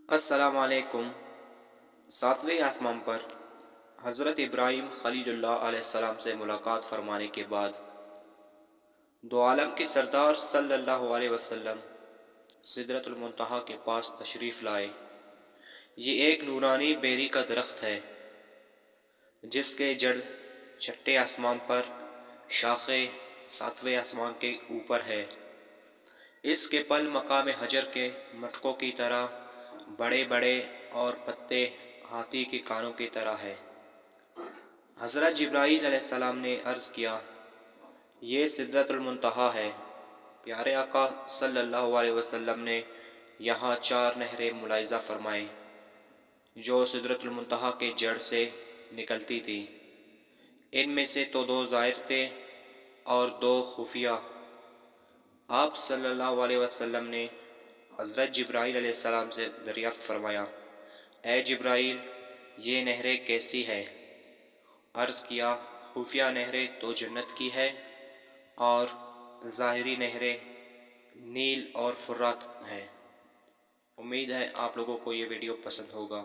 السلام علیکم۔ ساتویں آسمان پر حضرت ابراہیم خلیل اللہ علیہ السلام سے ملاقات فرمانے کے بعد دو عالم کے سردار صلی اللہ علیہ وسلم سدرۃ المنتہا کے پاس تشریف لائے۔ یہ ایک نورانی بیری کا درخت ہے جس کے جڑ چھٹے آسمان پر، شاخیں ساتویں آسمان کے اوپر ہے۔ اس کے پل مقام حجر کے مٹکوں کی طرح بڑے بڑے اور پتے ہاتھی کے کانوں کی طرح ہے۔ حضرت جبرائیل علیہ السلام نے عرض کیا، یہ سدرۃ المنتہا ہے۔ پیارے آقا صلی اللہ علیہ وسلم نے یہاں 4 نہریں ملاحظہ فرمائیں جو سدرۃ المنتہا کے جڑ سے نکلتی تھیں۔ ان میں سے 2 ظاہر تھے اور 2 خفیہ۔ آپ صلی اللہ علیہ وسلم نے حضرت جبرائیل علیہ السلام سے دریافت فرمایا، اے جبرائیل، یہ نہریں کیسی ہیں؟ عرض کیا، خفیہ نہریں تو جنت کی ہے اور ظاہری نہریں نیل اور فرات ہیں۔ امید ہے آپ لوگوں کو یہ ویڈیو پسند ہوگا۔